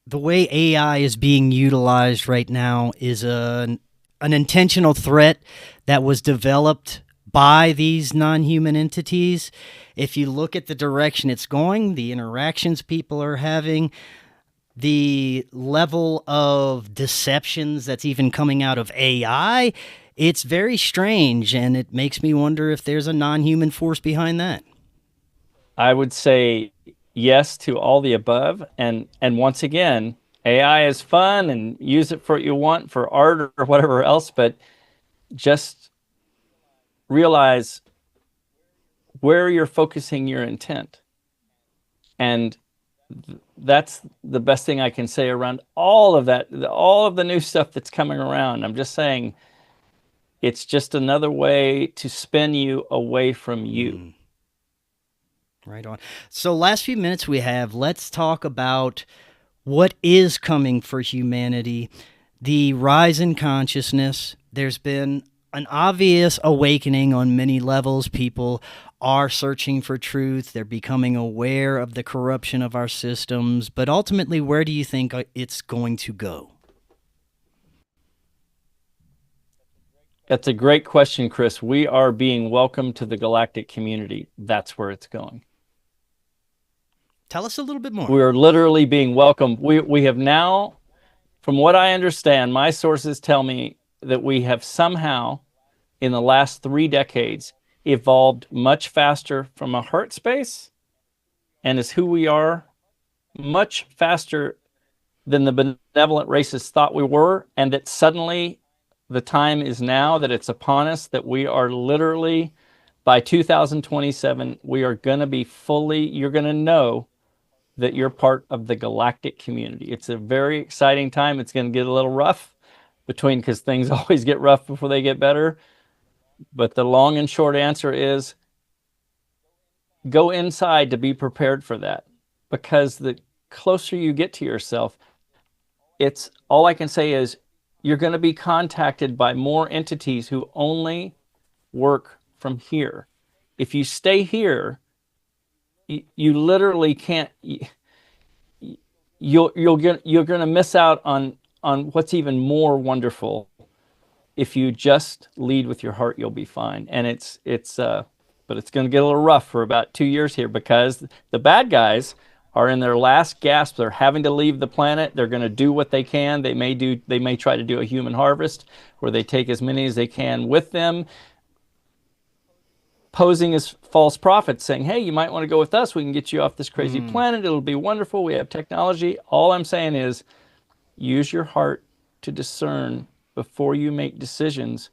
the way AI is being utilized right now is an intentional threat that was developed by these non-human entities? If you look at the direction it's going, the interactions people are having, the level of deceptions that's even coming out of AI, it's very strange, and it makes me wonder if there's a non-human force behind that. I would say yes to all the above. And once again, AI is fun and use it for what you want for art or whatever else, but just realize where you're focusing your intent. And that's the best thing I can say around all of that, all of the new stuff that's coming around. I'm just saying it's just another way to spin you away from you. Right on. So last few minutes we have, let's talk about what is coming for humanity, the rise in consciousness. There's been an obvious awakening on many levels. People are searching for truth. They're becoming aware of the corruption of our systems. But ultimately, where do you think it's going to go? That's a great question, Chris. We are being welcomed to the galactic community. That's where it's going. Tell us a little bit more. We are literally being welcomed. We have now, from what I understand, my sources tell me that we have somehow, in the last 3 decades, evolved much faster from a heart space and is who we are, much faster than the benevolent races thought we were, and that suddenly the time is now, that it's upon us, that we are literally, by 2027, we are going to be fully, you're going to know that you're part of the galactic community. It's a very exciting time. It's going to get a little rough because things always get rough before they get better. But the long and short answer is go inside to be prepared for that. Because the closer you get to yourself, it's all I can say is you're going to be contacted by more entities who only work from here. If you stay here, you literally can't. You're going to miss out on what's even more wonderful. If you just lead with your heart, you'll be fine. And but it's going to get a little rough for about 2 years here because the bad guys are in their last gasp. They're having to leave the planet. They're going to do what they can. They may try to do a human harvest where they take as many as they can with them, posing as false prophets, saying, hey, you might want to go with us. We can get you off this crazy planet. It'll be wonderful. We have technology. All I'm saying is use your heart to discern before you make decisions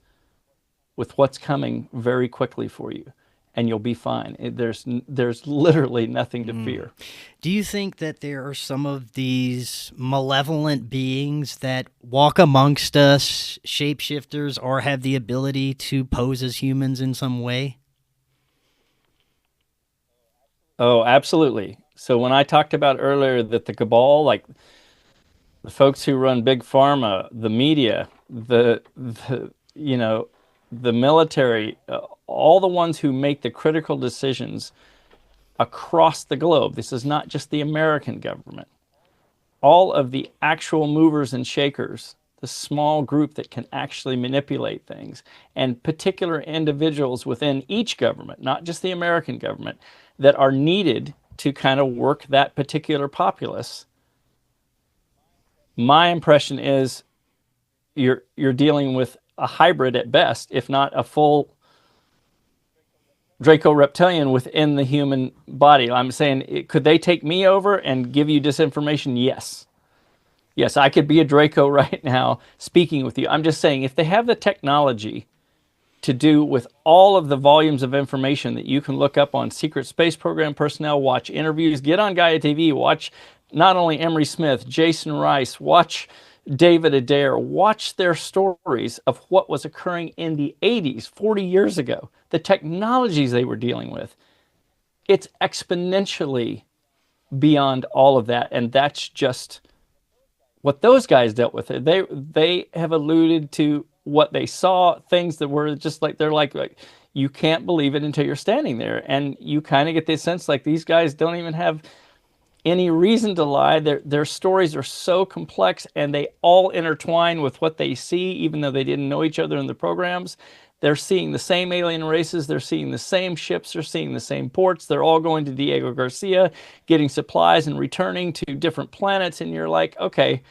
with what's coming very quickly for you, and you'll be fine. There's literally nothing to fear. Do you think that there are some of these malevolent beings that walk amongst us, shapeshifters, or have the ability to pose as humans in some way? Oh, absolutely. So when I talked about earlier that the cabal, like the folks who run big pharma, the media, the military, all the ones who make the critical decisions across the globe. This is not just the American government. All of the actual movers and shakers, the small group that can actually manipulate things, and particular individuals within each government, not just the American government, that are needed to kind of work that particular populace. My impression is you're dealing with a hybrid at best, if not a full Draco Reptilian within the human body. I'm saying, could they take me over and give you disinformation? Yes. Yes, I could be a Draco right now speaking with you. I'm just saying, if they have the technology to do with all of the volumes of information that you can look up on secret space program personnel, watch interviews, get on Gaia TV, watch not only Emery Smith, Jason Rice, watch David Adair, watch their stories of what was occurring in the 80s, 40 years ago, the technologies they were dealing with. It's exponentially beyond all of that, and that's just what those guys dealt with. They have alluded to what they saw, things that were just like, they're like you can't believe it until you're standing there. And you kind of get this sense like these guys don't even have any reason to lie. Their stories are so complex, and they all intertwine with what they see, even though they didn't know each other in the programs. They're seeing the same alien races. They're seeing the same ships. They're seeing the same ports. They're all going to Diego Garcia, getting supplies and returning to different planets. And you're like, okay,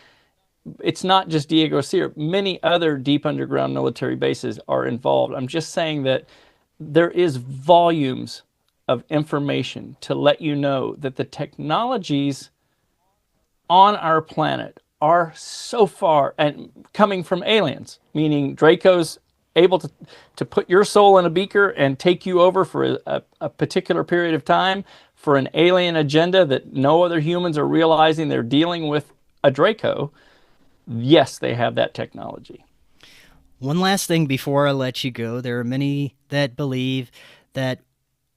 it's not just Diego Garcia. Many other deep underground military bases are involved. I'm just saying that there is volumes of information to let you know that the technologies on our planet are so far and coming from aliens, meaning Draco's able to put your soul in a beaker and take you over for a particular period of time for an alien agenda that no other humans are realizing they're dealing with a Draco. Yes, they have that technology. One last thing before I let you go. There are many that believe that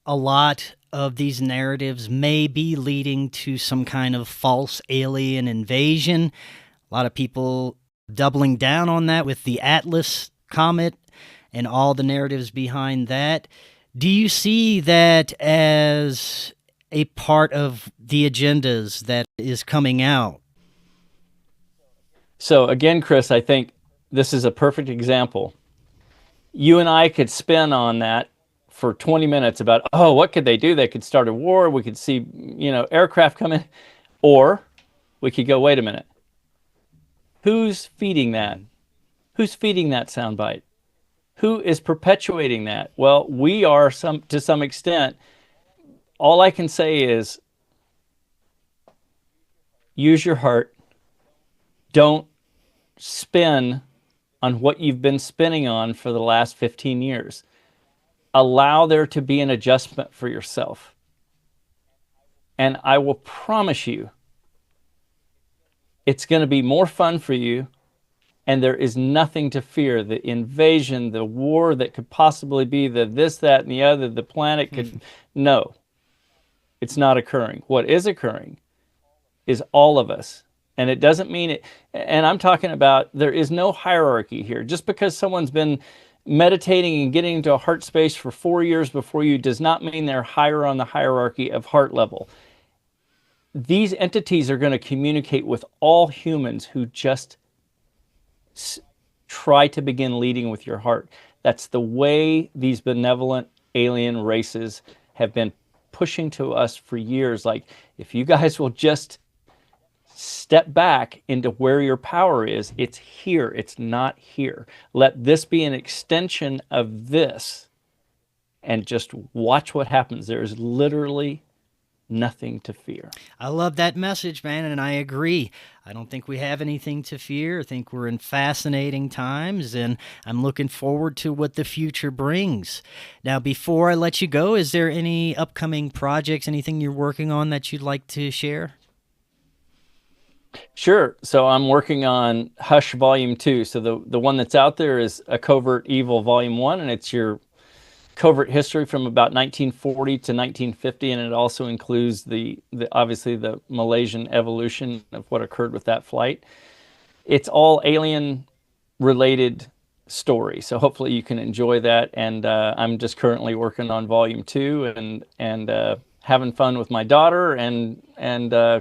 a lot of these narratives may be leading to some kind of false alien invasion. A lot of people doubling down on that with the Atlas comet and all the narratives behind that. Do you see that as a part of the agendas that is coming out? So again, Chris, I think this is a perfect example. You and I could spin on that for 20 minutes about, oh, what could they do? They could start a war. We could see, aircraft come in. Or we could go, wait a minute. Who's feeding that? Who's feeding that soundbite? Who is perpetuating that? Well, we are to some extent. All I can say is use your heart. Don't spin on what you've been spinning on for the last 15 years. Allow there to be an adjustment for yourself. And I will promise you, it's going to be more fun for you. And there is nothing to fear. The invasion, the war that could possibly be, the this, that, and the other, the planet could... No, it's not occurring. What is occurring is all of us. And it doesn't mean it... And I'm talking about there is no hierarchy here. Just because someone's been meditating and getting into a heart space for 4 years before you does not mean they're higher on the hierarchy of heart level. These entities are going to communicate with all humans who just try to begin leading with your heart. That's the way these benevolent alien races have been pushing to us for years. Like, if you guys will just step back into where your power is, it's here, it's not here. Let this be an extension of this and just watch what happens. There's literally nothing to fear. I love that message, man, and I agree. I don't think we have anything to fear. I think we're in fascinating times, and I'm looking forward to what the future brings. Now, before I let you go, is there any upcoming projects, anything you're working on that you'd like to share? Sure. So I'm working on Hush Volume 2. So the one that's out there is A Covert Evil Volume 1, and it's your covert history from about 1940 to 1950, and it also includes the obviously the Malaysian evolution of what occurred with that flight. It's all alien related story, so hopefully you can enjoy that. And I'm just currently working on Volume 2 and having fun with my daughter and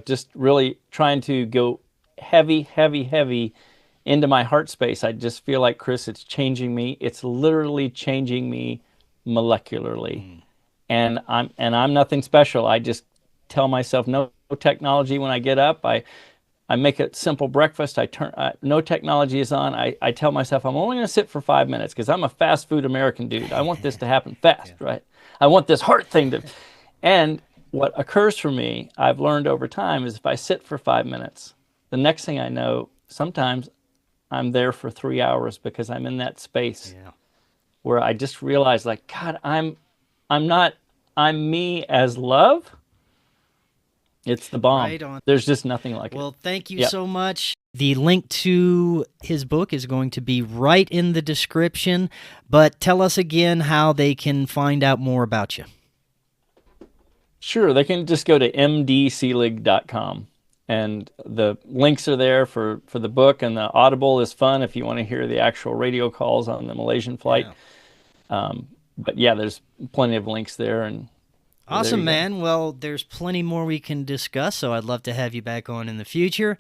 just really trying to go heavy into my heart space. I just feel like, Chris, it's changing me. It's literally changing me molecularly. And I'm nothing special. I just tell myself no technology when I get up. I make a simple breakfast. No technology is on. I tell myself I'm only going to sit for 5 minutes because I'm a fast food American dude. I want this to happen fast, right? I want this heart thing to... And what occurs for me, I've learned over time, is if I sit for 5 minutes, the next thing I know, sometimes I'm there for 3 hours because I'm in that space where I just realize, like, God, I'm me as love. It's the bomb. Right on. There's just nothing like it. Well, thank you so much. The link to his book is going to be right in the description, but tell us again how they can find out more about you. Sure, they can just go to mdselig.com, And the links are there for the book, and the Audible is fun if you want to hear the actual radio calls on the Malaysian flight. Yeah. But yeah, there's plenty of links there. And awesome, man. Well, there's plenty more we can discuss, so I'd love to have you back on in the future.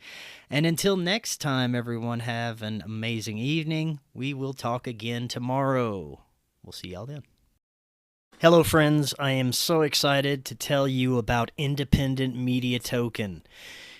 And until next time, everyone, have an amazing evening. We will talk again tomorrow. We'll see y'all then. Hello, friends. I am so excited to tell you about Independent Media Token.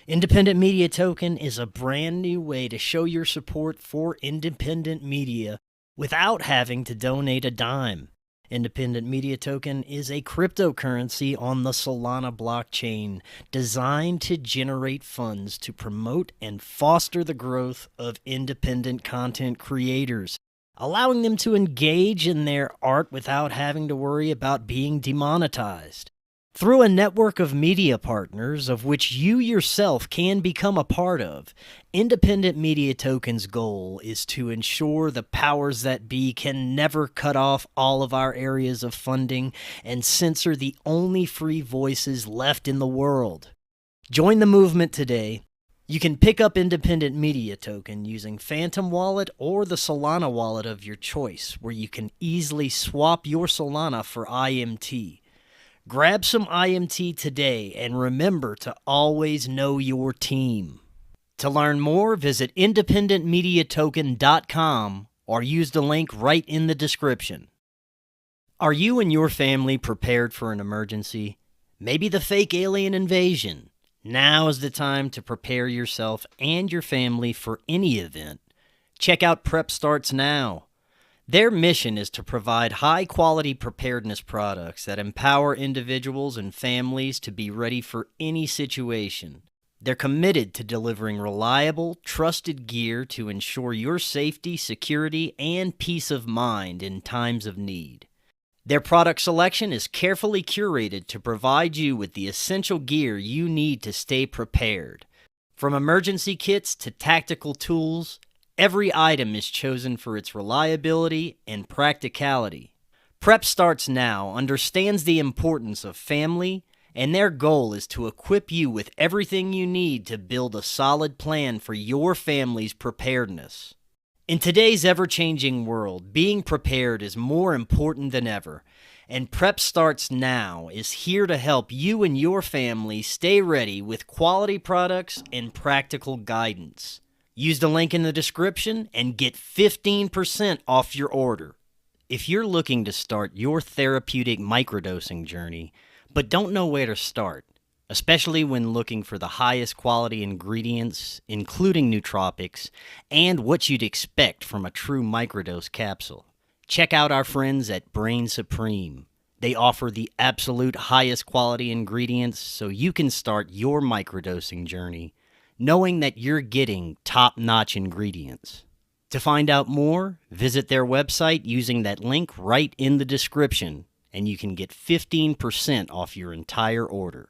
Independent Media Token is a brand new way to show your support for independent media without having to donate a dime. Independent Media Token is a cryptocurrency on the Solana blockchain designed to generate funds to promote and foster the growth of independent content creators, allowing them to engage in their art without having to worry about being demonetized. Through a network of media partners, of which you yourself can become a part of, Independent Media Token's goal is to ensure the powers that be can never cut off all of our areas of funding and censor the only free voices left in the world. Join the movement today. You can pick up Independent Media Token using Phantom Wallet or the Solana wallet of your choice, where you can easily swap your Solana for IMT. Grab some IMT today and remember to always know your team. To learn more, visit independentmediatoken.com or use the link right in the description. Are you and your family prepared for an emergency? Maybe the fake alien invasion? Now is the time to prepare yourself and your family for any event. Check out Prep Starts Now. Their mission is to provide high-quality preparedness products that empower individuals and families to be ready for any situation. They're committed to delivering reliable, trusted gear to ensure your safety, security, and peace of mind in times of need. Their product selection is carefully curated to provide you with the essential gear you need to stay prepared. From emergency kits to tactical tools, every item is chosen for its reliability and practicality. Prep Starts Now understands the importance of family, and their goal is to equip you with everything you need to build a solid plan for your family's preparedness. In today's ever-changing world, being prepared is more important than ever, and Prep Starts Now is here to help you and your family stay ready with quality products and practical guidance. Use the link in the description and get 15% off your order. If you're looking to start your therapeutic microdosing journey, but don't know where to start, especially when looking for the highest quality ingredients, including nootropics, and what you'd expect from a true microdose capsule, check out our friends at Brainsupreme. They offer the absolute highest quality ingredients so you can start your microdosing journey knowing that you're getting top-notch ingredients. To find out more, visit their website using that link right in the description, and you can get 15% off your entire order.